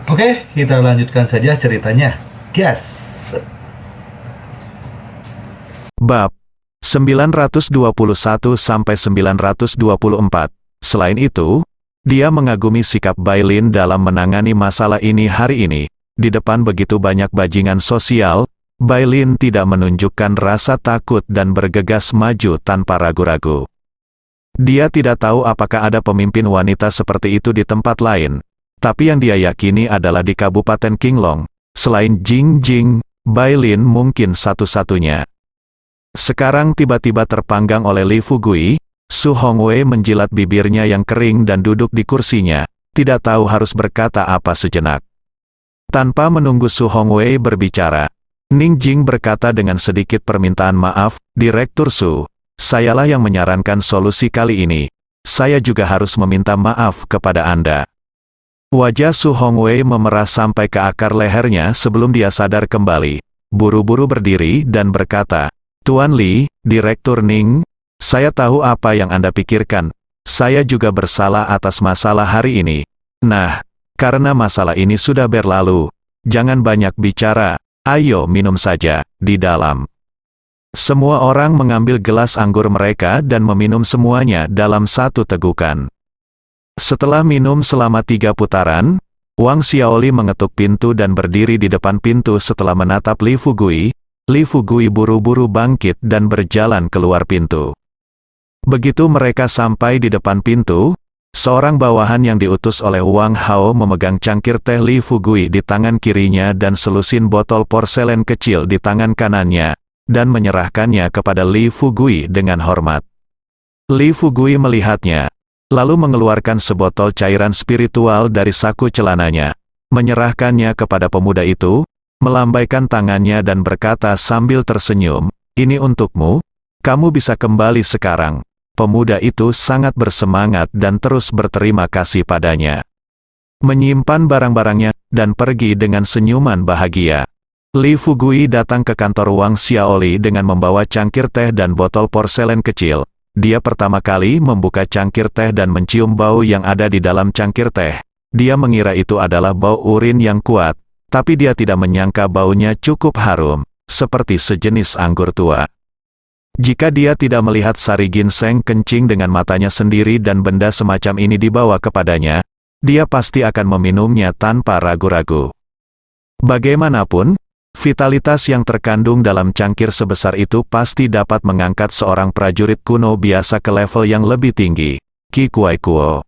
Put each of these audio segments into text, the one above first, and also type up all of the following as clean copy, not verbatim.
Oke, kita lanjutkan saja ceritanya. Gas. Bab 921-924. Selain itu, dia mengagumi sikap Bailin dalam menangani masalah ini hari ini. Di depan begitu banyak bajingan sosial, Bailin tidak menunjukkan rasa takut dan bergegas maju tanpa ragu-ragu. Dia tidak tahu apakah ada pemimpin wanita seperti itu di tempat lain, tapi yang dia yakini adalah di Kabupaten Qinglong. Selain Jing Jing, Bailin mungkin satu-satunya. Sekarang tiba-tiba terpanggang oleh Li Fugui, Su Hongwei menjilat bibirnya yang kering dan duduk di kursinya, tidak tahu harus berkata apa sejenak. Tanpa menunggu Su Hongwei berbicara, Ning Jing berkata dengan sedikit permintaan maaf, Direktur Su, sayalah yang menyarankan solusi kali ini. Saya juga harus meminta maaf kepada Anda. Wajah Su Hongwei memerah sampai ke akar lehernya sebelum dia sadar kembali. Buru-buru berdiri dan berkata, Tuan Li, Direktur Ning, saya tahu apa yang Anda pikirkan. Saya juga bersalah atas masalah hari ini. Nah, karena masalah ini sudah berlalu, jangan banyak bicara, ayo minum saja, di dalam. Semua orang mengambil gelas anggur mereka dan meminum semuanya dalam satu tegukan. Setelah minum selama 3 putaran, Wang Xiaoli mengetuk pintu dan berdiri di depan pintu setelah menatap Li Fugui. Li Fugui buru-buru bangkit dan berjalan keluar pintu. Begitu mereka sampai di depan pintu, seorang bawahan yang diutus oleh Wang Hao memegang cangkir teh Li Fugui di tangan kirinya dan selusin botol porselen kecil di tangan kanannya, dan menyerahkannya kepada Li Fugui dengan hormat. Li Fugui melihatnya, lalu mengeluarkan sebotol cairan spiritual dari saku celananya, menyerahkannya kepada pemuda itu, melambaikan tangannya dan berkata sambil tersenyum, ini untukmu, kamu bisa kembali sekarang. Pemuda itu sangat bersemangat dan terus berterima kasih padanya. Menyimpan barang-barangnya, dan pergi dengan senyuman bahagia. Li Fugui datang ke kantor Wang Xiaoli dengan membawa cangkir teh dan botol porselen kecil. Dia pertama kali membuka cangkir teh dan mencium bau yang ada di dalam cangkir teh. Dia mengira itu adalah bau urin yang kuat. Tapi dia tidak menyangka baunya cukup harum, seperti sejenis anggur tua. Jika dia tidak melihat sari ginseng kencing dengan matanya sendiri dan benda semacam ini dibawa kepadanya, dia pasti akan meminumnya tanpa ragu-ragu. Bagaimanapun, vitalitas yang terkandung dalam cangkir sebesar itu pasti dapat mengangkat seorang prajurit kuno biasa ke level yang lebih tinggi, Qi Kuai Kuo.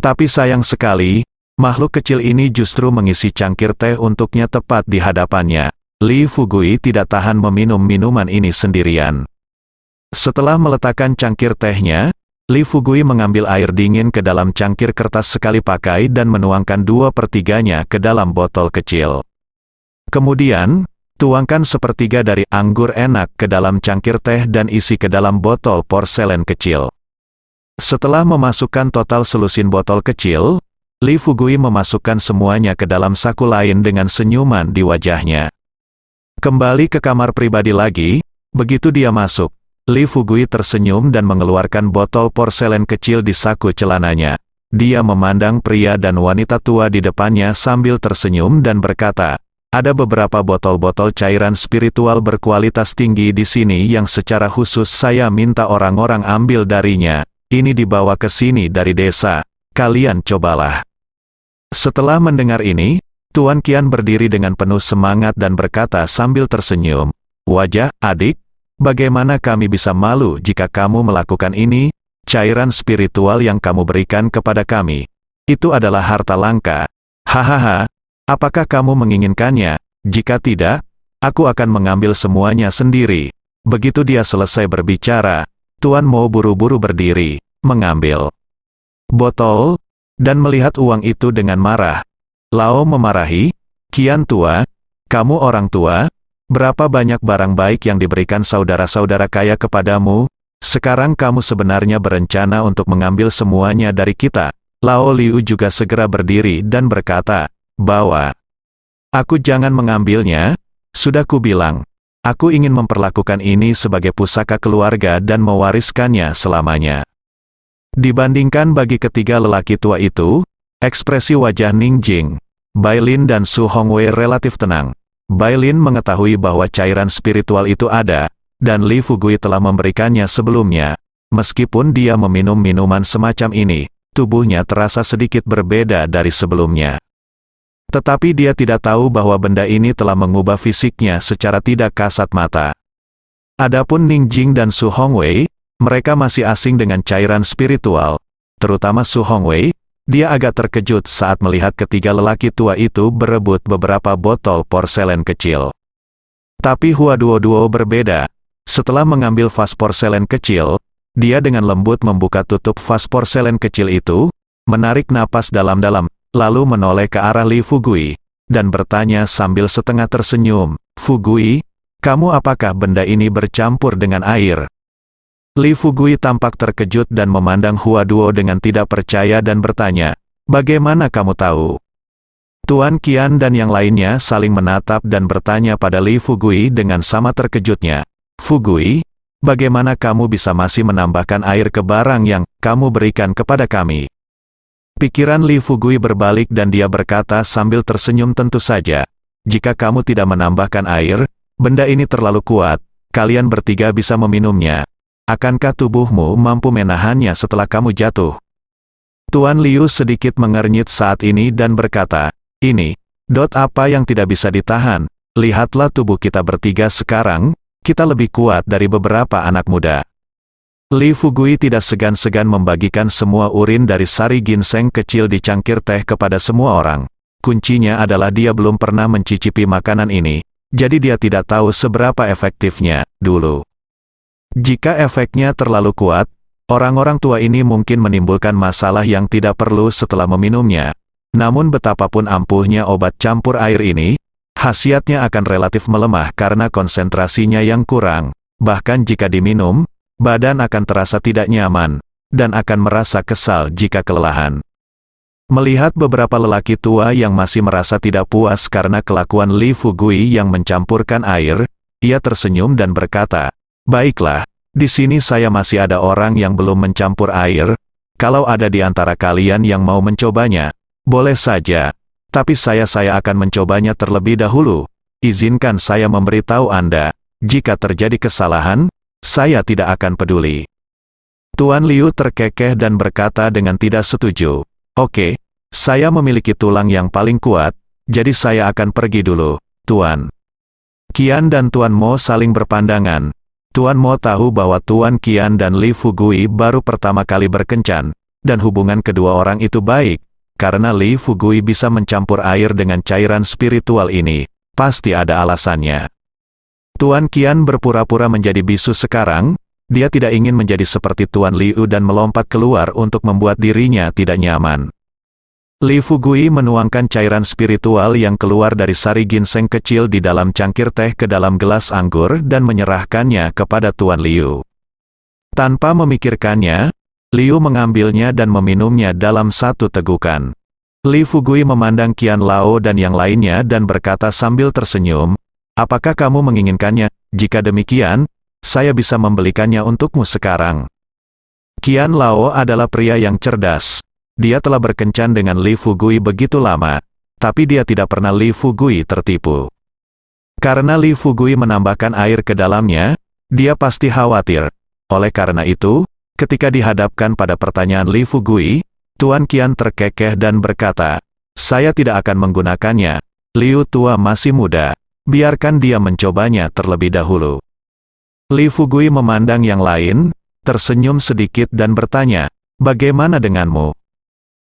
Tapi sayang sekali, makhluk kecil ini justru mengisi cangkir teh untuknya tepat di hadapannya. Li Fugui tidak tahan meminum minuman ini sendirian. Setelah meletakkan cangkir tehnya, Li Fugui mengambil air dingin ke dalam cangkir kertas sekali pakai dan menuangkan 2/3-nya ke dalam botol kecil. Kemudian, tuangkan 1/3 dari anggur enak ke dalam cangkir teh dan isi ke dalam botol porselen kecil. Setelah memasukkan total selusin botol kecil, Li Fugui memasukkan semuanya ke dalam saku lain dengan senyuman di wajahnya. Kembali ke kamar pribadi lagi, begitu dia masuk, Li Fugui tersenyum dan mengeluarkan botol porselen kecil di saku celananya. Dia memandang pria dan wanita tua di depannya sambil tersenyum dan berkata, ada beberapa botol-botol cairan spiritual berkualitas tinggi di sini yang secara khusus saya minta orang-orang ambil darinya. Ini dibawa ke sini dari desa, kalian cobalah. Setelah mendengar ini, Tuan Qian berdiri dengan penuh semangat dan berkata sambil tersenyum, wajah, adik, bagaimana kami bisa malu jika kamu melakukan ini? Cairan spiritual yang kamu berikan kepada kami, itu adalah harta langka. Hahaha, apakah kamu menginginkannya? Jika tidak, aku akan mengambil semuanya sendiri. Begitu dia selesai berbicara, Tuan Mo buru-buru berdiri, mengambil botol, dan melihat uang itu dengan marah. Lao memarahi, Qian tua, kamu orang tua, berapa banyak barang baik yang diberikan saudara-saudara kaya kepadamu, sekarang kamu sebenarnya berencana untuk mengambil semuanya dari kita. Lao Liu juga segera berdiri dan berkata, bahwa aku jangan mengambilnya, sudah kubilang, aku ingin memperlakukan ini sebagai pusaka keluarga dan mewariskannya selamanya. Dibandingkan bagi ketiga lelaki tua itu, ekspresi wajah Ning Jing Bailin dan Su Hongwei relatif tenang. Bailin mengetahui bahwa cairan spiritual itu ada, dan Li Fugui telah memberikannya sebelumnya. Meskipun dia meminum minuman semacam ini, tubuhnya terasa sedikit berbeda dari sebelumnya. Tetapi dia tidak tahu bahwa benda ini telah mengubah fisiknya secara tidak kasat mata. Adapun Ning Jing dan Su Hongwei, mereka masih asing dengan cairan spiritual. Terutama Su Hongwei, dia agak terkejut saat melihat ketiga lelaki tua itu berebut beberapa botol porselen kecil. Tapi Hua Duo berbeda. Setelah mengambil vas porselen kecil, dia dengan lembut membuka tutup vas porselen kecil itu, menarik napas dalam-dalam, lalu menoleh ke arah Li Fugui, dan bertanya sambil setengah tersenyum, "Fugui, kamu apakah benda ini bercampur dengan air?" Li Fugui tampak terkejut dan memandang Hua Duo dengan tidak percaya dan bertanya, "Bagaimana kamu tahu?" Tuan Qian dan yang lainnya saling menatap dan bertanya pada Li Fugui dengan sama terkejutnya, "Fugui, bagaimana kamu bisa masih menambahkan air ke barang yang kamu berikan kepada kami?" Pikiran Li Fugui berbalik dan dia berkata sambil tersenyum, "Tentu saja. Jika kamu tidak menambahkan air, benda ini terlalu kuat, kalian bertiga bisa meminumnya. Akankah tubuhmu mampu menahannya setelah kamu jatuh?" Tuan Liu sedikit mengernyit saat ini dan berkata, "Ini, apa yang tidak bisa ditahan? Lihatlah tubuh kita bertiga sekarang, kita lebih kuat dari beberapa anak muda." Li Fugui tidak segan-segan membagikan semua urin dari sari ginseng kecil di cangkir teh kepada semua orang. Kuncinya adalah dia belum pernah mencicipi makanan ini, jadi dia tidak tahu seberapa efektifnya dulu. Jika efeknya terlalu kuat, orang-orang tua ini mungkin menimbulkan masalah yang tidak perlu setelah meminumnya. Namun betapapun ampuhnya obat campur air ini, khasiatnya akan relatif melemah karena konsentrasinya yang kurang. Bahkan jika diminum, badan akan terasa tidak nyaman, dan akan merasa kesal jika kelelahan. Melihat beberapa lelaki tua yang masih merasa tidak puas karena kelakuan Li Fugui yang mencampurkan air, ia tersenyum dan berkata, "Baiklah, di sini saya masih ada orang yang belum mencampur air. Kalau ada di antara kalian yang mau mencobanya, boleh saja. Tapi saya akan mencobanya terlebih dahulu. Izinkan saya memberitahu Anda, jika terjadi kesalahan, saya tidak akan peduli." Tuan Liu terkekeh dan berkata dengan tidak setuju, "Oke, saya memiliki tulang yang paling kuat, jadi saya akan pergi dulu, Tuan." Qian dan Tuan Mo saling berpandangan. Tuan Mo tahu bahwa Tuan Qian dan Li Fugui baru pertama kali berkencan, dan hubungan kedua orang itu baik, karena Li Fugui bisa mencampur air dengan cairan spiritual ini, pasti ada alasannya. Tuan Qian berpura-pura menjadi bisu sekarang, dia tidak ingin menjadi seperti Tuan Liu dan melompat keluar untuk membuat dirinya tidak nyaman. Li Fugui menuangkan cairan spiritual yang keluar dari sari ginseng kecil di dalam cangkir teh ke dalam gelas anggur dan menyerahkannya kepada Tuan Liu. Tanpa memikirkannya, Liu mengambilnya dan meminumnya dalam satu tegukan. Li Fugui memandang Qian Lao dan yang lainnya dan berkata sambil tersenyum, "Apakah kamu menginginkannya? Jika demikian, saya bisa membelikannya untukmu sekarang." Qian Lao adalah pria yang cerdas. Dia telah berkencan dengan Li Fugui begitu lama, tapi dia tidak pernah Li Fugui tertipu. Karena Li Fugui menambahkan air ke dalamnya, dia pasti khawatir. Oleh karena itu, ketika dihadapkan pada pertanyaan Li Fugui, Tuan Qian terkekeh dan berkata, "Saya tidak akan menggunakannya. Liu tua masih muda. Biarkan dia mencobanya terlebih dahulu." Li Fugui memandang yang lain, tersenyum sedikit dan bertanya, "Bagaimana denganmu?"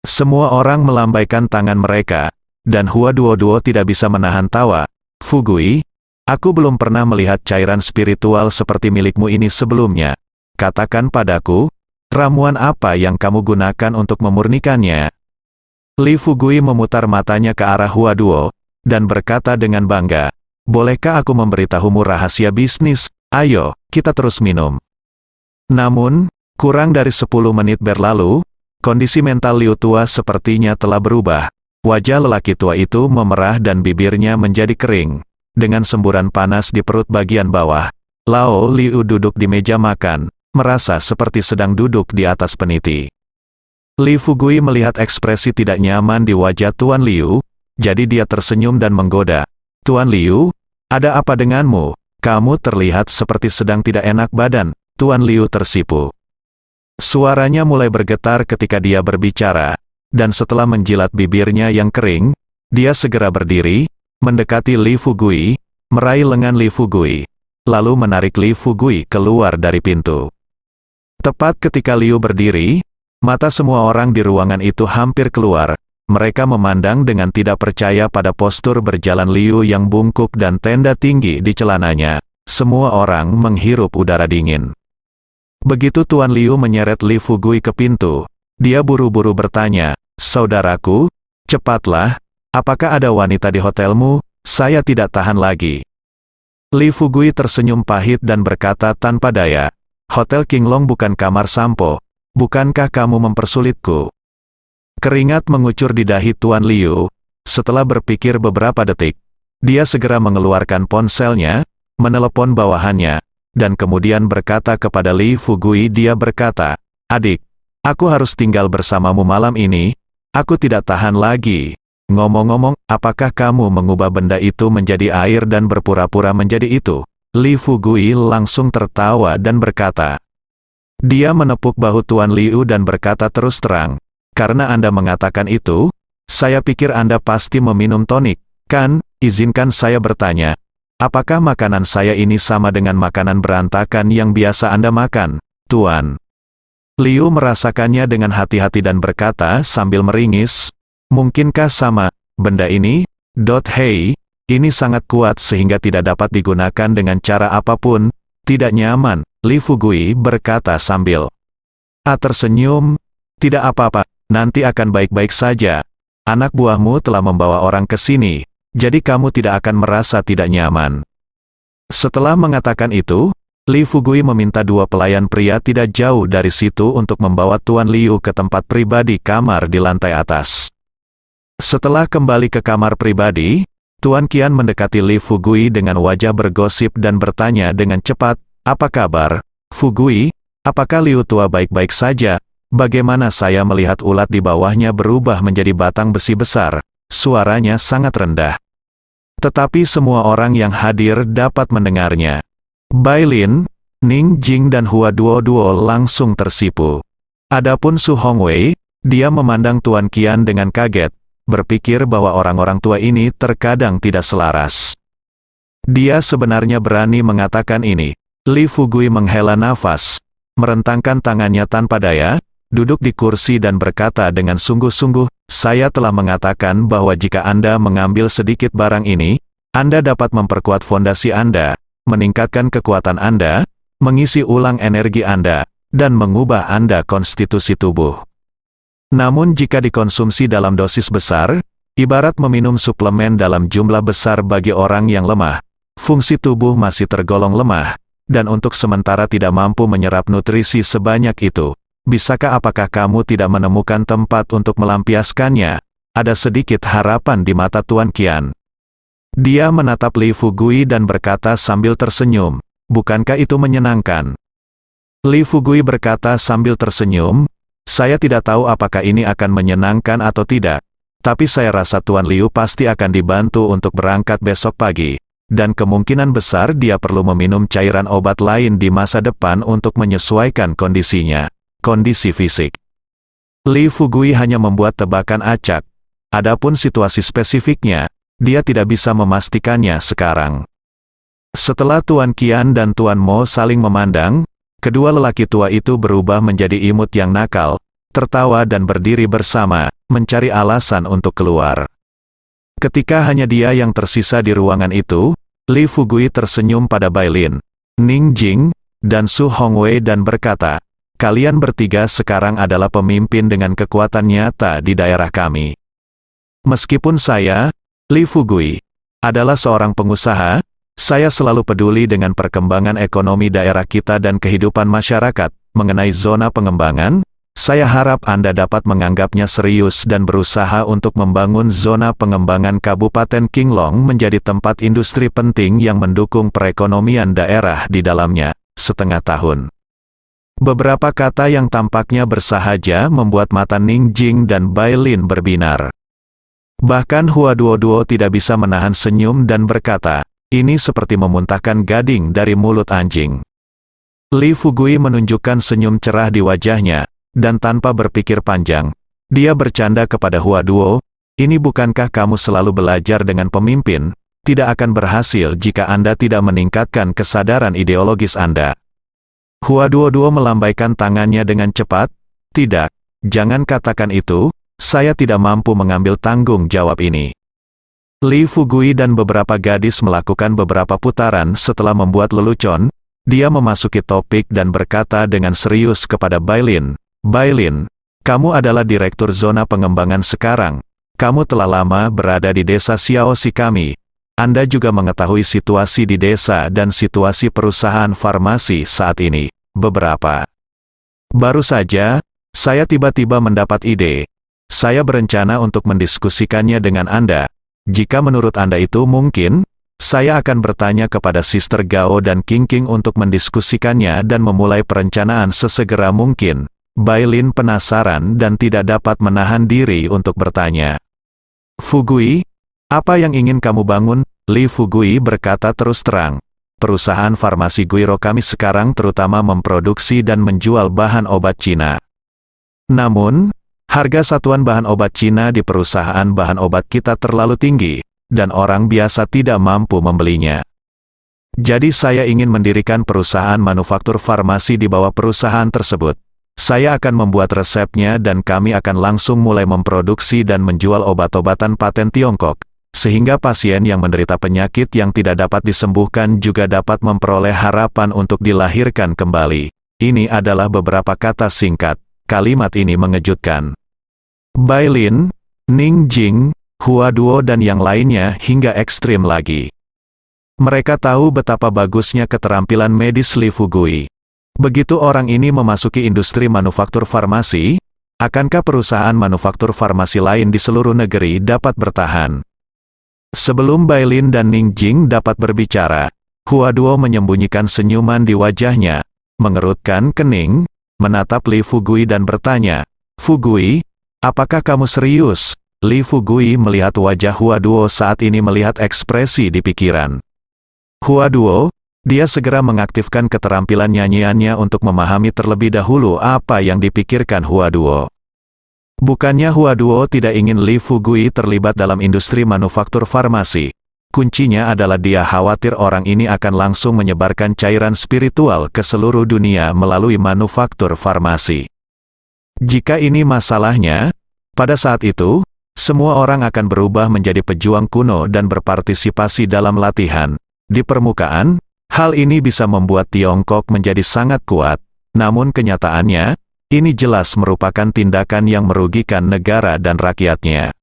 Semua orang melambaikan tangan mereka, dan Hua Duo tidak bisa menahan tawa. "Fugui, aku belum pernah melihat cairan spiritual seperti milikmu ini sebelumnya. Katakan padaku, ramuan apa yang kamu gunakan untuk memurnikannya?" Li Fugui memutar matanya ke arah Hua Duo, dan berkata dengan bangga, "Bolehkah aku memberitahumu rahasia bisnis? Ayo, kita terus minum." Namun, kurang dari 10 menit berlalu, kondisi mental Liu tua sepertinya telah berubah. Wajah lelaki tua itu memerah dan bibirnya menjadi kering. Dengan semburan panas di perut bagian bawah, Lao Liu duduk di meja makan, merasa seperti sedang duduk di atas peniti. Li Fugui melihat ekspresi tidak nyaman di wajah Tuan Liu, jadi dia tersenyum dan menggoda. Tuan Liu, ada apa denganmu? Kamu terlihat seperti sedang tidak enak badan. Tuan Liu tersipu. Suaranya mulai bergetar ketika dia berbicara, dan setelah menjilat bibirnya yang kering, dia segera berdiri, mendekati Li Fugui, meraih lengan Li Fugui, lalu menarik Li Fugui keluar dari pintu. Tepat ketika Liu berdiri, mata semua orang di ruangan itu hampir keluar. Mereka memandang dengan tidak percaya pada postur berjalan Liu yang bungkuk dan tenda tinggi di celananya. Semua orang menghirup udara dingin. Begitu Tuan Liu menyeret Li Fugui ke pintu, dia buru-buru bertanya, "Saudaraku, cepatlah, apakah ada wanita di hotelmu? Saya tidak tahan lagi." Li Fugui tersenyum pahit dan berkata tanpa daya, "Hotel Qinglong bukan kamar sampo. Bukankah kamu mempersulitku?" Keringat mengucur di dahi Tuan Liu. Setelah berpikir beberapa detik, dia segera mengeluarkan ponselnya, menelepon bawahannya, dan kemudian berkata kepada Li Fugui. Dia berkata, "Adik, aku harus tinggal bersamamu malam ini, aku tidak tahan lagi. Ngomong-ngomong, apakah kamu mengubah benda itu menjadi air dan berpura-pura menjadi itu?" Li Fugui langsung tertawa dan berkata. Dia menepuk bahu Tuan Liu dan berkata terus terang, "Karena Anda mengatakan itu, saya pikir Anda pasti meminum tonik, kan? Izinkan saya bertanya, apakah makanan saya ini sama dengan makanan berantakan yang biasa Anda makan, Tuan?" Liu merasakannya dengan hati-hati dan berkata sambil meringis, "Mungkinkah sama, benda ini? Hei, ini sangat kuat sehingga tidak dapat digunakan dengan cara apapun, tidak nyaman." Li Fugui berkata sambil tersenyum, "Tidak apa-apa, nanti akan baik-baik saja. Anak buahmu telah membawa orang ke sini, jadi kamu tidak akan merasa tidak nyaman." Setelah mengatakan itu, Li Fugui meminta dua pelayan pria tidak jauh dari situ untuk membawa Tuan Liu ke tempat pribadi kamar di lantai atas. Setelah kembali ke kamar pribadi, Tuan Qian mendekati Li Fugui dengan wajah bergosip dan bertanya dengan cepat, "Apa kabar, Fugui? Apakah Liu tua baik-baik saja? Bagaimana saya melihat ulat di bawahnya berubah menjadi batang besi besar?" Suaranya sangat rendah. Tetapi semua orang yang hadir dapat mendengarnya. Bailin, Ning Jing dan Hua Duo langsung tersipu. Adapun Su Hongwei, dia memandang Tuan Qian dengan kaget, berpikir bahwa orang-orang tua ini terkadang tidak selaras. Dia sebenarnya berani mengatakan ini. Li Fugui menghela nafas, merentangkan tangannya tanpa daya, duduk di kursi dan berkata dengan sungguh-sungguh, "Saya telah mengatakan bahwa jika Anda mengambil sedikit barang ini, Anda dapat memperkuat fondasi Anda, meningkatkan kekuatan Anda, mengisi ulang energi Anda, dan mengubah Anda konstitusi tubuh. Namun jika dikonsumsi dalam dosis besar, ibarat meminum suplemen dalam jumlah besar bagi orang yang lemah, fungsi tubuh masih tergolong lemah, dan untuk sementara tidak mampu menyerap nutrisi sebanyak itu. Apakah kamu tidak menemukan tempat untuk melampiaskannya? Ada sedikit harapan di mata Tuan Qian." Dia menatap Li Fugui dan berkata sambil tersenyum, "Bukankah itu menyenangkan?" Li Fugui berkata sambil tersenyum, "Saya tidak tahu apakah ini akan menyenangkan atau tidak, tapi saya rasa Tuan Liu pasti akan dibantu untuk berangkat besok pagi. Dan kemungkinan besar dia perlu meminum cairan obat lain di masa depan untuk menyesuaikan kondisinya, kondisi fisik." Li Fugui hanya membuat tebakan acak. Adapun situasi spesifiknya, dia tidak bisa memastikannya sekarang. Setelah Tuan Qian dan Tuan Mo saling memandang, kedua lelaki tua itu berubah menjadi imut yang nakal, tertawa dan berdiri bersama, mencari alasan untuk keluar. Ketika hanya dia yang tersisa di ruangan itu, Li Fugui tersenyum pada Bailin, Ning Jing, dan Su Hongwei dan berkata, "Kalian bertiga sekarang adalah pemimpin dengan kekuatan nyata di daerah kami. Meskipun saya, Li Fugui, adalah seorang pengusaha, saya selalu peduli dengan perkembangan ekonomi daerah kita dan kehidupan masyarakat. Mengenai zona pengembangan, saya harap Anda dapat menganggapnya serius dan berusaha untuk membangun zona pengembangan Kabupaten Qinglong menjadi tempat industri penting yang mendukung perekonomian daerah di dalamnya." Setengah tahun. Beberapa kata yang tampaknya bersahaja membuat mata Ning Jing dan Bailin berbinar. Bahkan Hua Duo tidak bisa menahan senyum dan berkata, ini seperti memuntahkan gading dari mulut anjing. Li Fugui menunjukkan senyum cerah di wajahnya, dan tanpa berpikir panjang, dia bercanda kepada Hua Duo, ini bukankah kamu selalu belajar dengan pemimpin, tidak akan berhasil jika Anda tidak meningkatkan kesadaran ideologis Anda. Hua Duo melambaikan tangannya dengan cepat, tidak, jangan katakan itu, saya tidak mampu mengambil tanggung jawab ini. Li Fugui dan beberapa gadis melakukan beberapa putaran setelah membuat lelucon, dia memasuki topik dan berkata dengan serius kepada Bailin, Bailin, kamu adalah direktur zona pengembangan sekarang, kamu telah lama berada di desa Xiaoxi kami, Anda juga mengetahui situasi di desa dan situasi perusahaan farmasi saat ini, beberapa. Baru saja, saya tiba-tiba mendapat ide. Saya berencana untuk mendiskusikannya dengan Anda. Jika menurut Anda itu mungkin, saya akan bertanya kepada Sister Gao dan King untuk mendiskusikannya dan memulai perencanaan sesegera mungkin. Bailin penasaran dan tidak dapat menahan diri untuk bertanya. Fugui, apa yang ingin kamu bangun? Li Fugui berkata terus terang. Perusahaan farmasi Guiro kami sekarang terutama memproduksi dan menjual bahan obat Cina. Namun, harga satuan bahan obat Cina di perusahaan bahan obat kita terlalu tinggi, dan orang biasa tidak mampu membelinya. Jadi saya ingin mendirikan perusahaan manufaktur farmasi di bawah perusahaan tersebut. Saya akan membuat resepnya dan kami akan langsung mulai memproduksi dan menjual obat-obatan paten Tiongkok, sehingga pasien yang menderita penyakit yang tidak dapat disembuhkan juga dapat memperoleh harapan untuk dilahirkan kembali. Ini adalah beberapa kata singkat, kalimat ini mengejutkan. Bailin, Ning Jing, Hua Duo dan yang lainnya hingga ekstrim lagi. Mereka tahu betapa bagusnya keterampilan medis Li Fugui. Begitu orang ini memasuki industri manufaktur farmasi, akankah perusahaan manufaktur farmasi lain di seluruh negeri dapat bertahan? Sebelum Bailin dan Ning Jing dapat berbicara, Hua Duo menyembunyikan senyuman di wajahnya, mengerutkan kening, menatap Li Fugui dan bertanya, Fugui, apakah kamu serius? Li Fugui melihat wajah Hua Duo saat ini melihat ekspresi di pikiran. Hua Duo, dia segera mengaktifkan keterampilan nyanyiannya untuk memahami terlebih dahulu apa yang dipikirkan Hua Duo. Bukannya Hua Duo tidak ingin Li Fugui terlibat dalam industri manufaktur farmasi. Kuncinya adalah dia khawatir orang ini akan langsung menyebarkan cairan spiritual ke seluruh dunia melalui manufaktur farmasi. Jika ini masalahnya, pada saat itu, semua orang akan berubah menjadi pejuang kuno dan berpartisipasi dalam latihan. Di permukaan, hal ini bisa membuat Tiongkok menjadi sangat kuat, namun kenyataannya, ini jelas merupakan tindakan yang merugikan negara dan rakyatnya.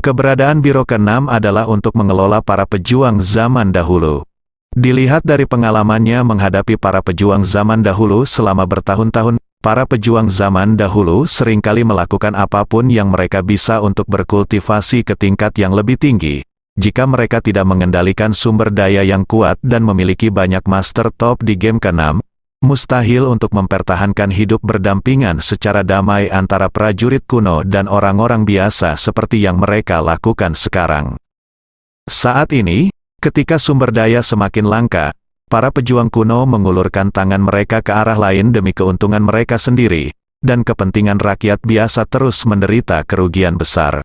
Keberadaan Biro ke-6 adalah untuk mengelola para pejuang zaman dahulu. Dilihat dari pengalamannya menghadapi para pejuang zaman dahulu selama bertahun-tahun, para pejuang zaman dahulu seringkali melakukan apapun yang mereka bisa untuk berkultivasi ke tingkat yang lebih tinggi. Jika mereka tidak mengendalikan sumber daya yang kuat dan memiliki banyak master top di game ke-6, mustahil untuk mempertahankan hidup berdampingan secara damai antara prajurit kuno dan orang-orang biasa seperti yang mereka lakukan sekarang. Saat ini, ketika sumber daya semakin langka, para pejuang kuno mengulurkan tangan mereka ke arah lain demi keuntungan mereka sendiri, dan kepentingan rakyat biasa terus menderita kerugian besar.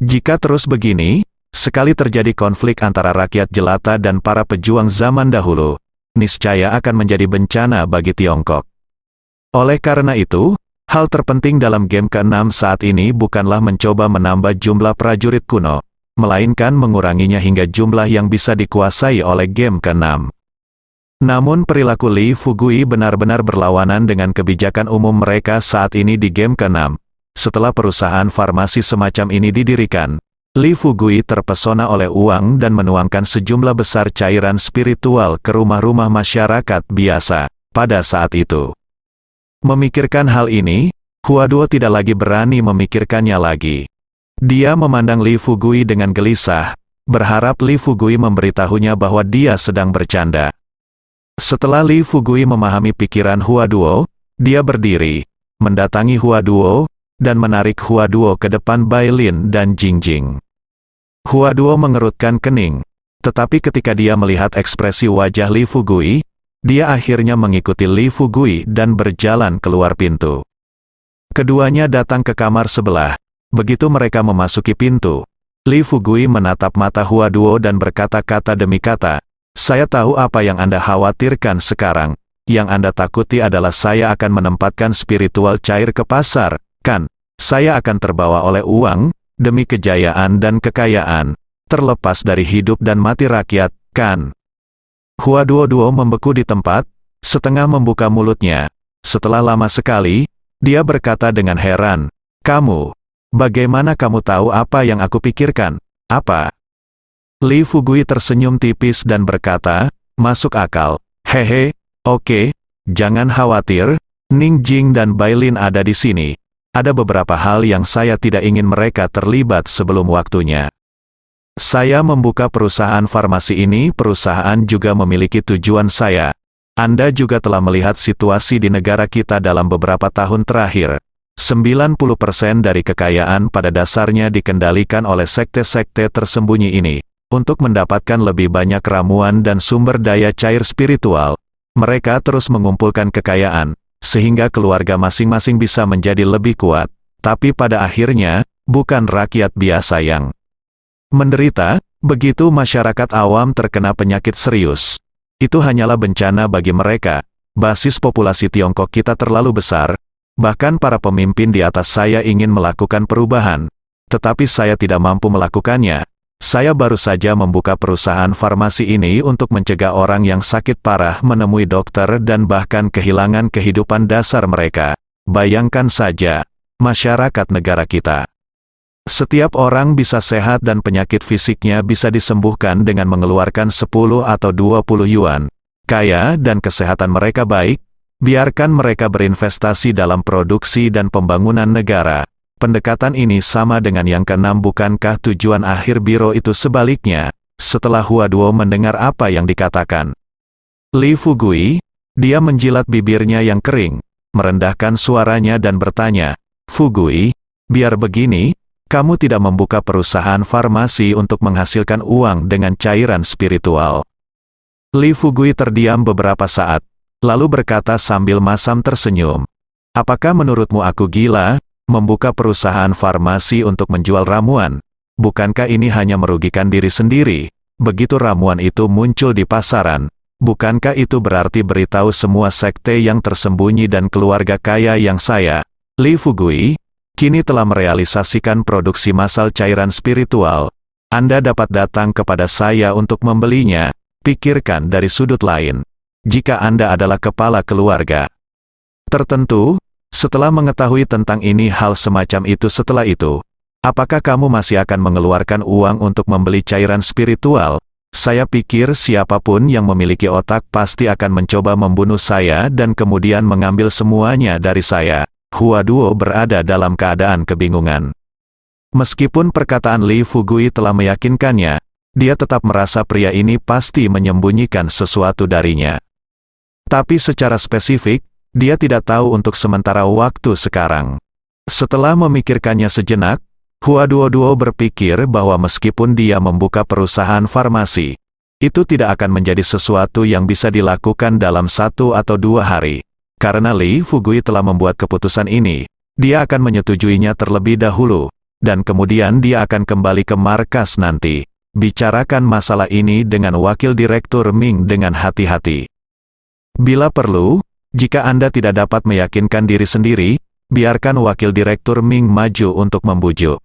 Jika terus begini, sekali terjadi konflik antara rakyat jelata dan para pejuang zaman dahulu, niscaya akan menjadi bencana bagi Tiongkok. Oleh karena itu, hal terpenting dalam game ke-6 saat ini bukanlah mencoba menambah jumlah prajurit kuno, melainkan menguranginya hingga jumlah yang bisa dikuasai oleh game ke-6. Namun perilaku Li Fugui benar-benar berlawanan dengan kebijakan umum mereka saat ini di game ke-6. Setelah perusahaan farmasi semacam ini didirikan, Li Fugui terpesona oleh uang dan menuangkan sejumlah besar cairan spiritual ke rumah-rumah masyarakat biasa pada saat itu. Memikirkan hal ini, Hua Duo tidak lagi berani memikirkannya lagi. Dia memandang Li Fugui dengan gelisah, berharap Li Fugui memberitahunya bahwa dia sedang bercanda. Setelah Li Fugui memahami pikiran Hua Duo, dia berdiri, mendatangi Hua Duo, dan menarik Huaduo ke depan Bailin dan Jingjing. Huaduo mengerutkan kening, tetapi ketika dia melihat ekspresi wajah Li Fugui, dia akhirnya mengikuti Li Fugui dan berjalan keluar pintu. Keduanya datang ke kamar sebelah. Begitu mereka memasuki pintu, Li Fugui menatap mata Huaduo dan berkata-kata demi kata, "Saya tahu apa yang Anda khawatirkan sekarang. Yang Anda takuti adalah saya akan menempatkan spiritual cair ke pasar, kan? Saya akan terbawa oleh uang, demi kejayaan dan kekayaan, terlepas dari hidup dan mati rakyat, kan?" Huaduo membeku di tempat, setengah membuka mulutnya. Setelah lama sekali, dia berkata dengan heran, "Kamu, bagaimana kamu tahu apa yang aku pikirkan? Apa?" Li Fugui tersenyum tipis dan berkata, "Masuk akal. Hehe. Oke, jangan khawatir, Ningjing dan Bailin ada di sini. Ada beberapa hal yang saya tidak ingin mereka terlibat sebelum waktunya. Saya membuka perusahaan farmasi ini, perusahaan juga memiliki tujuan saya. Anda juga telah melihat situasi di negara kita dalam beberapa tahun terakhir. 90% dari kekayaan pada dasarnya dikendalikan oleh sekte-sekte tersembunyi ini. Untuk mendapatkan lebih banyak ramuan dan sumber daya cair spiritual, mereka terus mengumpulkan kekayaan, sehingga keluarga masing-masing bisa menjadi lebih kuat, tapi pada akhirnya, bukan rakyat biasa yang menderita. Begitu masyarakat awam terkena penyakit serius, itu hanyalah bencana bagi mereka. Basis populasi Tiongkok kita terlalu besar, bahkan para pemimpin di atas saya ingin melakukan perubahan, tetapi saya tidak mampu melakukannya. Saya baru saja membuka perusahaan farmasi ini untuk mencegah orang yang sakit parah menemui dokter dan bahkan kehilangan kehidupan dasar mereka. Bayangkan saja, masyarakat negara kita. Setiap orang bisa sehat dan penyakit fisiknya bisa disembuhkan dengan mengeluarkan 10 atau 20 yuan. Kaya dan kesehatan mereka baik, biarkan mereka berinvestasi dalam produksi dan pembangunan negara. Pendekatan ini sama dengan yang keenam, bukankah tujuan akhir biro itu sebaliknya? Setelah Huaduo mendengar apa yang dikatakan Li Fugui, dia menjilat bibirnya yang kering, merendahkan suaranya dan bertanya, "Fugui, biar begini, kamu tidak membuka perusahaan farmasi untuk menghasilkan uang dengan cairan spiritual?" Li Fugui terdiam beberapa saat, lalu berkata sambil masam tersenyum, "Apakah menurutmu aku gila? Membuka perusahaan farmasi untuk menjual ramuan, bukankah ini hanya merugikan diri sendiri? Begitu ramuan itu muncul di pasaran, bukankah itu berarti beritahu semua sekte yang tersembunyi dan keluarga kaya yang saya, Li Fugui, kini telah merealisasikan produksi massal cairan spiritual? Anda dapat datang kepada saya untuk membelinya. Pikirkan dari sudut lain. Jika Anda adalah kepala keluarga tertentu, setelah mengetahui tentang ini, hal semacam itu setelah itu, apakah kamu masih akan mengeluarkan uang untuk membeli cairan spiritual? Saya pikir siapapun yang memiliki otak pasti akan mencoba membunuh saya dan kemudian mengambil semuanya dari saya." Huaduo berada dalam keadaan kebingungan. Meskipun perkataan Li Fugui telah meyakinkannya, dia tetap merasa pria ini pasti menyembunyikan sesuatu darinya. Tapi secara spesifik, dia tidak tahu untuk sementara waktu sekarang. Setelah memikirkannya sejenak, Huaduo berpikir bahwa meskipun dia membuka perusahaan farmasi, itu tidak akan menjadi sesuatu yang bisa dilakukan dalam 1 atau 2 hari. Karena Li Fugui telah membuat keputusan ini, dia akan menyetujuinya terlebih dahulu, dan kemudian dia akan kembali ke markas nanti. Bicarakan masalah ini dengan Wakil Direktur Ming dengan hati-hati. Bila perlu, jika Anda tidak dapat meyakinkan diri sendiri, biarkan Wakil Direktur Ming maju untuk membujuk.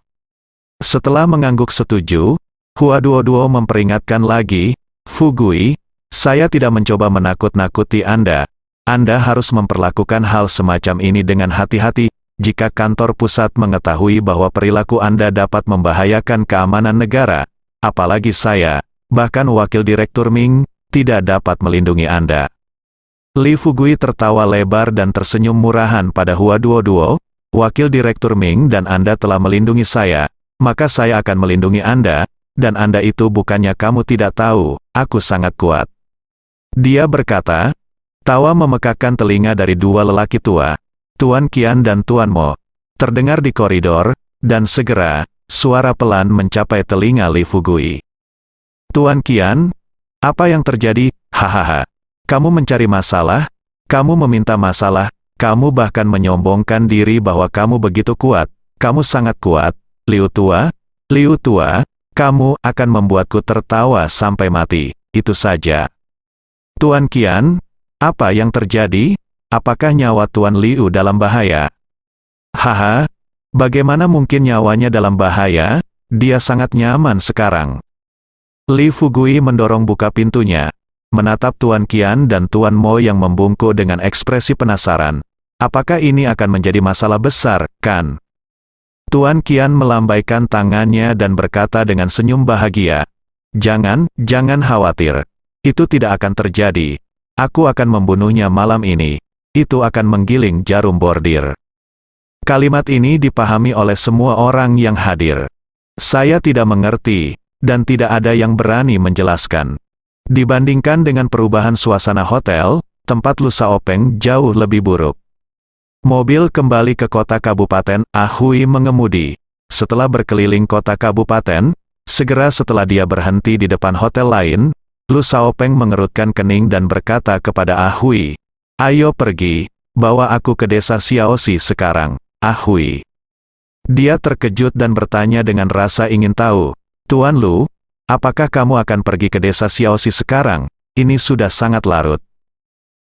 Setelah mengangguk setuju, Huaduo memperingatkan lagi, "Fugui, saya tidak mencoba menakut-nakuti Anda. Anda harus memperlakukan hal semacam ini dengan hati-hati. Jika kantor pusat mengetahui bahwa perilaku Anda dapat membahayakan keamanan negara, apalagi saya, bahkan Wakil Direktur Ming, tidak dapat melindungi Anda." Li Fugui tertawa lebar dan tersenyum murahan pada Huaduo. "Wakil Direktur Ming dan Anda telah melindungi saya, maka saya akan melindungi Anda, dan Anda itu bukannya kamu tidak tahu, aku sangat kuat." Dia berkata, tawa memekakkan telinga dari dua lelaki tua, Tuan Qian dan Tuan Mo. terdengar di koridor, dan segera, suara pelan mencapai telinga Li Fugui. "Tuan Qian, apa yang terjadi? Hahaha. Kamu mencari masalah? Kamu meminta masalah? Kamu bahkan menyombongkan diri bahwa kamu begitu kuat. Kamu sangat kuat, Liu Tua. Liu Tua, kamu akan membuatku tertawa sampai mati. Itu saja." "Tuan Qian, apa yang terjadi? Apakah nyawa Tuan Liu dalam bahaya?" "Haha, bagaimana mungkin nyawanya dalam bahaya? Dia sangat nyaman sekarang." Li Fugui mendorong buka pintunya, menatap Tuan Qian dan Tuan Mo yang membungkuk dengan ekspresi penasaran. Apakah ini akan menjadi masalah besar, kan? Tuan Qian melambaikan tangannya dan berkata dengan senyum bahagia, jangan khawatir. Itu tidak akan terjadi. Aku akan membunuhnya malam ini. Itu akan menggiling jarum bordir." Kalimat ini dipahami oleh semua orang yang hadir. Saya tidak mengerti, dan tidak ada yang berani menjelaskan. Dibandingkan dengan perubahan suasana hotel, tempat Lu Xiaopeng jauh lebih buruk. Mobil kembali ke kota kabupaten, Hui mengemudi. Setelah berkeliling kota kabupaten, segera setelah dia berhenti di depan hotel lain, Lu Xiaopeng mengerutkan kening dan berkata kepada Hui, "Ayo pergi, bawa aku ke desa Xiaoxi sekarang, Hui." Dia terkejut dan bertanya dengan rasa ingin tahu, "Tuan Lu, apakah kamu akan pergi ke desa Xiaoxi sekarang? Ini sudah sangat larut."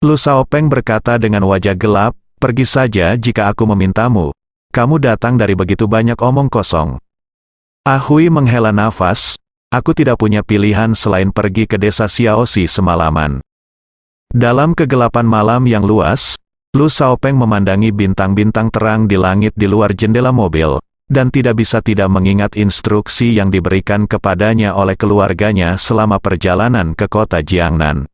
Lu Xiaopeng berkata dengan wajah gelap, "Pergi saja jika aku memintamu. Kamu datang dari begitu banyak omong kosong." Hui menghela nafas, "Aku tidak punya pilihan selain pergi ke desa Xiaoxi semalaman." Dalam kegelapan malam yang luas, Lu Xiaopeng memandangi bintang-bintang terang di langit di luar jendela mobil, dan tidak bisa tidak mengingat instruksi yang diberikan kepadanya oleh keluarganya selama perjalanan ke kota Jiangnan.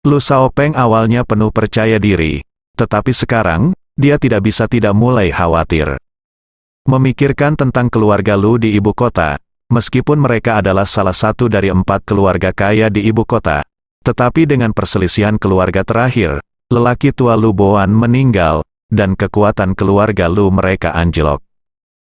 Lu Xiaopeng awalnya penuh percaya diri, tetapi sekarang, dia tidak bisa tidak mulai khawatir. Memikirkan tentang keluarga Lu di ibu kota, meskipun mereka adalah salah satu dari 4 keluarga kaya di ibu kota, tetapi dengan perselisihan keluarga terakhir, lelaki tua Lu Boan meninggal, dan kekuatan keluarga Lu mereka anjlok.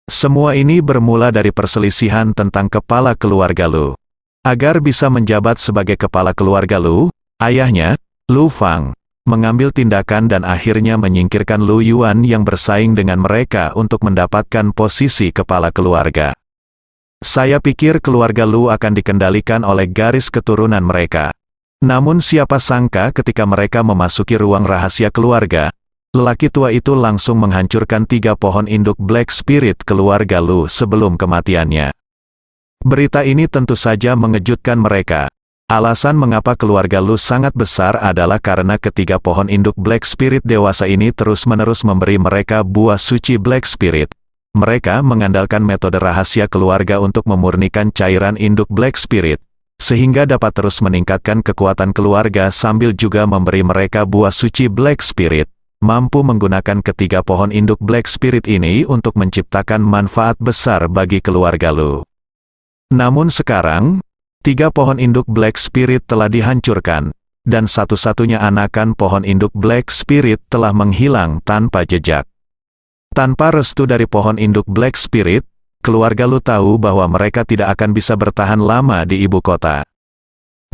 Semua ini bermula dari perselisihan tentang kepala keluarga Lu. Agar bisa menjabat sebagai kepala keluarga Lu, ayahnya, Lu Fang, mengambil tindakan dan akhirnya menyingkirkan Lu Yuan yang bersaing dengan mereka untuk mendapatkan posisi kepala keluarga. Saya pikir keluarga Lu akan dikendalikan oleh garis keturunan mereka. Namun siapa sangka ketika mereka memasuki ruang rahasia keluarga, lelaki tua itu langsung menghancurkan 3 pohon induk Black Spirit keluarga Lu sebelum kematiannya. Berita ini tentu saja mengejutkan mereka. Alasan mengapa keluarga Lu sangat besar adalah karena ketiga pohon induk Black Spirit dewasa ini terus-menerus memberi mereka buah suci Black Spirit. Mereka mengandalkan metode rahasia keluarga untuk memurnikan cairan induk Black Spirit, sehingga dapat terus meningkatkan kekuatan keluarga sambil juga memberi mereka buah suci Black Spirit. Mampu menggunakan ketiga pohon induk Black Spirit ini untuk menciptakan manfaat besar bagi keluarga Lu. Namun sekarang, 3 pohon induk Black Spirit telah dihancurkan, dan satu-satunya anakan pohon induk Black Spirit telah menghilang tanpa jejak. Tanpa restu dari pohon induk Black Spirit, keluarga Lu tahu bahwa mereka tidak akan bisa bertahan lama di ibu kota.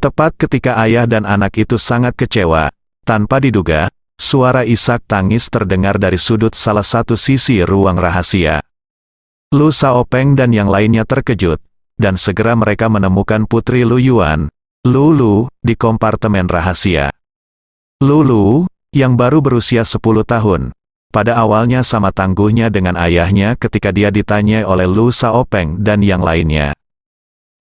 Tepat ketika ayah dan anak itu sangat kecewa, tanpa diduga, suara isak tangis terdengar dari sudut salah satu sisi ruang rahasia. Lu Xiaopeng dan yang lainnya terkejut, dan segera mereka menemukan putri Lu Yuan, Lu, di kompartemen rahasia. Lu, yang baru berusia 10 tahun, pada awalnya sama tangguhnya dengan ayahnya ketika dia ditanyai oleh Lu Xiaopeng dan yang lainnya.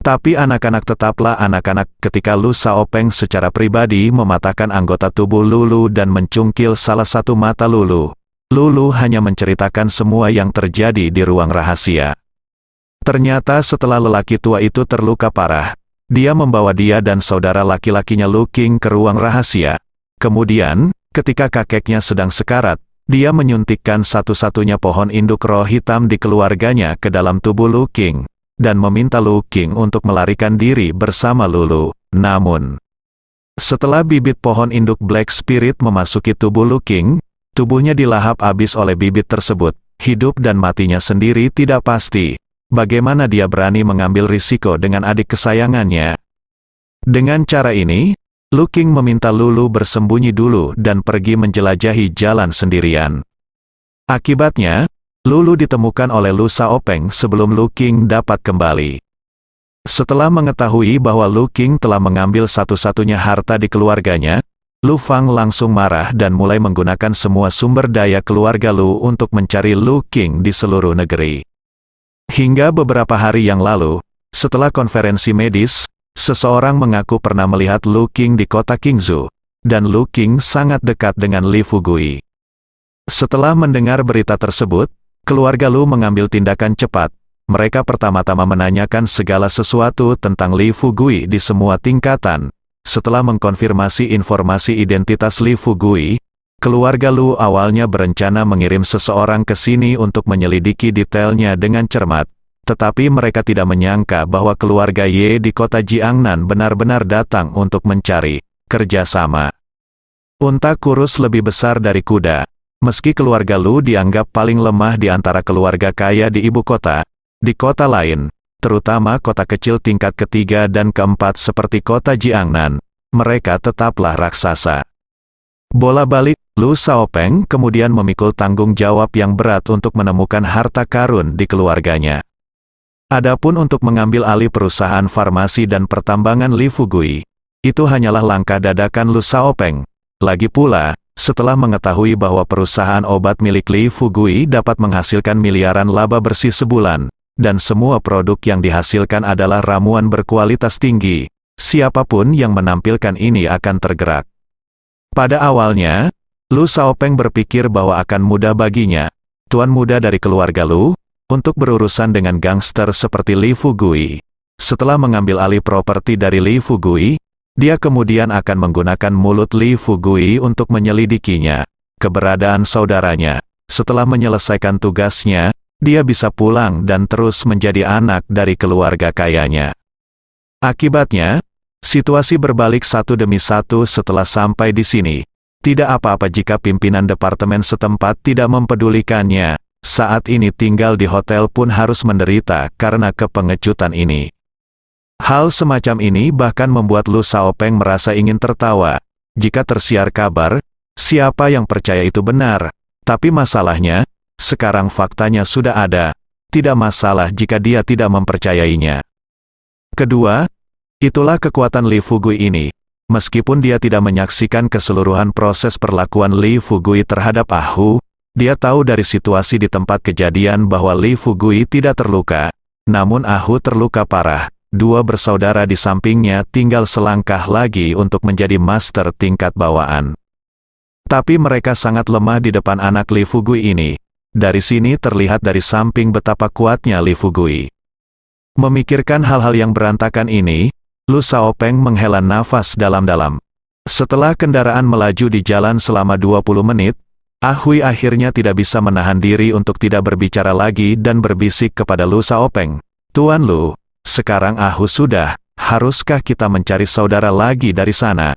Tapi anak-anak tetaplah anak-anak ketika Lu Xiaopeng secara pribadi mematahkan anggota tubuh Lulu dan mencungkil salah satu mata Lulu. Lulu hanya menceritakan semua yang terjadi di ruang rahasia. Ternyata setelah lelaki tua itu terluka parah, dia membawa dia dan saudara laki-lakinya Lu Qing ke ruang rahasia. Kemudian, ketika kakeknya sedang sekarat, dia menyuntikkan satu-satunya pohon induk roh hitam di keluarganya ke dalam tubuh Lu Qing, dan meminta Lu Qing untuk melarikan diri bersama Lulu. Namun, setelah bibit pohon induk Black Spirit memasuki tubuh Lu Qing, tubuhnya dilahap habis oleh bibit tersebut, hidup dan matinya sendiri tidak pasti. Bagaimana dia berani mengambil risiko dengan adik kesayangannya? Dengan cara ini, Lu Qing meminta Lulu bersembunyi dulu dan pergi menjelajahi jalan sendirian. Akibatnya, Lulu ditemukan oleh Lu Xiaopeng sebelum Lu Qing dapat kembali. Setelah mengetahui bahwa Lu Qing telah mengambil satu-satunya harta di keluarganya, Lu Fang langsung marah dan mulai menggunakan semua sumber daya keluarga Lu untuk mencari Lu Qing di seluruh negeri. Hingga beberapa hari yang lalu, setelah konferensi medis, seseorang mengaku pernah melihat Lu Qing di kota Qingzhou, dan Lu Qing sangat dekat dengan Li Fugui. Setelah mendengar berita tersebut, keluarga Lu mengambil tindakan cepat. Mereka pertama-tama menanyakan segala sesuatu tentang Li Fugui di semua tingkatan. Setelah mengkonfirmasi informasi identitas Li Fugui, keluarga Lu awalnya berencana mengirim seseorang ke sini untuk menyelidiki detailnya dengan cermat. Tetapi mereka tidak menyangka bahwa keluarga Ye di kota Jiangnan benar-benar datang untuk mencari kerjasama. Unta kurus lebih besar dari kuda. Meski keluarga Lu dianggap paling lemah di antara keluarga kaya di ibu kota, di kota lain, terutama kota kecil tingkat ketiga dan keempat seperti kota Jiangnan, mereka tetaplah raksasa. Bola balik, Lu Xiaopeng kemudian memikul tanggung jawab yang berat untuk menemukan harta karun di keluarganya. Adapun untuk mengambil alih perusahaan farmasi dan pertambangan Li Fugui, itu hanyalah langkah dadakan Lu Xiaopeng. Lagi pula, setelah mengetahui bahwa perusahaan obat milik Li Fugui dapat menghasilkan miliaran laba bersih sebulan, dan semua produk yang dihasilkan adalah ramuan berkualitas tinggi, siapapun yang menampilkan ini akan tergerak. Pada awalnya, Lu Xiaopeng berpikir bahwa akan mudah baginya, tuan muda dari keluarga Lu, untuk berurusan dengan gangster seperti Li Fugui. Setelah mengambil alih properti dari Li Fugui, dia kemudian akan menggunakan mulut Li Fugui untuk menyelidikinya, keberadaan saudaranya. Setelah menyelesaikan tugasnya, dia bisa pulang dan terus menjadi anak dari keluarga kayanya. Akibatnya, situasi berbalik satu demi satu setelah sampai di sini. Tidak apa-apa jika pimpinan departemen setempat tidak mempedulikannya. Saat ini tinggal di hotel pun harus menderita karena kepengecutan ini. Hal semacam ini bahkan membuat Lu Xiaopeng merasa ingin tertawa. Jika tersiar kabar, siapa yang percaya itu benar? Tapi masalahnya, sekarang faktanya sudah ada. Tidak masalah jika dia tidak mempercayainya. Kedua, itulah kekuatan Li Fugui ini. Meskipun dia tidak menyaksikan keseluruhan proses perlakuan Li Fugui terhadap Ah Hu, dia tahu dari situasi di tempat kejadian bahwa Li Fugui tidak terluka. Namun Ah Hu terluka parah. Dua bersaudara di sampingnya tinggal selangkah lagi untuk menjadi master tingkat bawaan. Tapi mereka sangat lemah di depan anak Li Fugui ini. Dari sini terlihat dari samping betapa kuatnya Li Fugui. Memikirkan hal-hal yang berantakan ini, Lu Xiaopeng menghela nafas dalam-dalam. Setelah kendaraan melaju di jalan selama 20 menit, Ah Hui akhirnya tidak bisa menahan diri untuk tidak berbicara lagi dan berbisik kepada Lu Xiaopeng. Tuan Lu, sekarang Ah Hu sudah, haruskah kita mencari saudara lagi dari sana?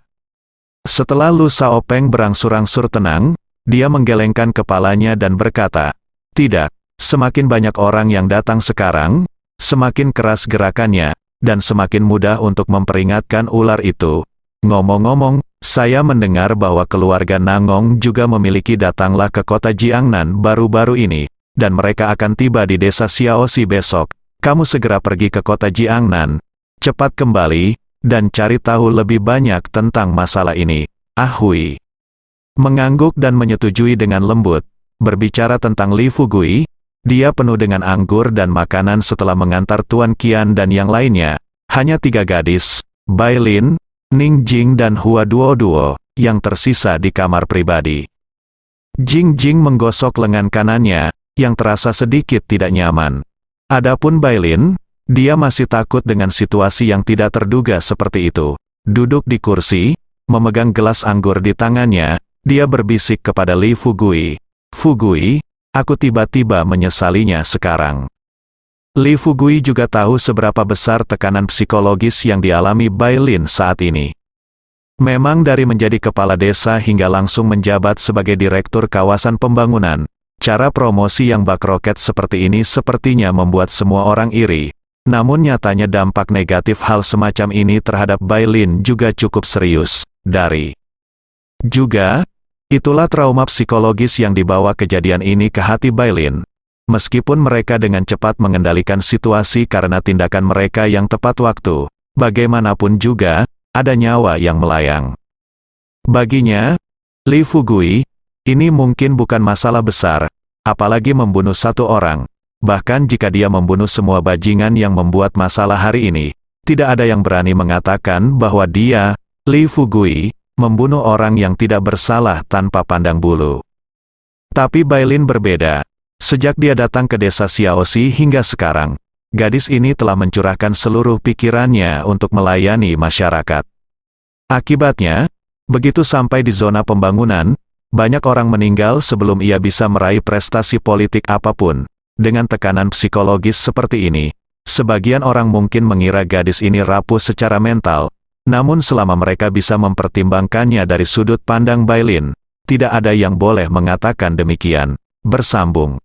Setelah Lu Xiaopeng berangsur-angsur tenang, dia menggelengkan kepalanya dan berkata, tidak, semakin banyak orang yang datang sekarang, semakin keras gerakannya, dan semakin mudah untuk memperingatkan ular itu. Ngomong-ngomong, saya mendengar bahwa keluarga Nangong juga memiliki datanglah ke kota Jiangnan baru-baru ini, dan mereka akan tiba di desa Xiaoxi besok. Kamu segera pergi ke kota Jiangnan, cepat kembali, dan cari tahu lebih banyak tentang masalah ini. Ah Hui mengangguk dan menyetujui dengan lembut. Berbicara tentang Li Fugui, dia penuh dengan anggur dan makanan setelah mengantar Tuan Qian dan yang lainnya. Hanya 3 gadis, Bai Lin, Ning Jing dan Hua Duo, yang tersisa di kamar pribadi. Jing Jing menggosok lengan kanannya, yang terasa sedikit tidak nyaman. Adapun Bai Lin, dia masih takut dengan situasi yang tidak terduga seperti itu. Duduk di kursi, memegang gelas anggur di tangannya, dia berbisik kepada Li Fugui. Fugui, aku tiba-tiba menyesalinya sekarang. Li Fugui juga tahu seberapa besar tekanan psikologis yang dialami Bai Lin saat ini. Memang dari menjadi kepala desa hingga langsung menjabat sebagai direktur kawasan pembangunan, Cara promosi yang bak roket seperti ini sepertinya membuat semua orang iri. Namun nyatanya dampak negatif hal semacam ini terhadap Bailin juga cukup serius. Itulah trauma psikologis yang dibawa kejadian ini ke hati Bailin. Meskipun mereka dengan cepat mengendalikan situasi karena tindakan mereka yang tepat waktu, bagaimanapun juga, ada nyawa yang melayang. Baginya, Li Fugui, ini mungkin bukan masalah besar, apalagi membunuh satu orang. Bahkan jika dia membunuh semua bajingan yang membuat masalah hari ini, tidak ada yang berani mengatakan bahwa dia, Li Fugui, membunuh orang yang tidak bersalah tanpa pandang bulu. Tapi Bailin berbeda. Sejak dia datang ke desa Xiaoxi hingga sekarang, gadis ini telah mencurahkan seluruh pikirannya untuk melayani masyarakat. Akibatnya, begitu sampai di zona pembangunan, banyak orang meninggal sebelum ia bisa meraih prestasi politik apapun. Dengan tekanan psikologis seperti ini, sebagian orang mungkin mengira gadis ini rapuh secara mental, namun selama mereka bisa mempertimbangkannya dari sudut pandang Bailin, tidak ada yang boleh mengatakan demikian. Bersambung.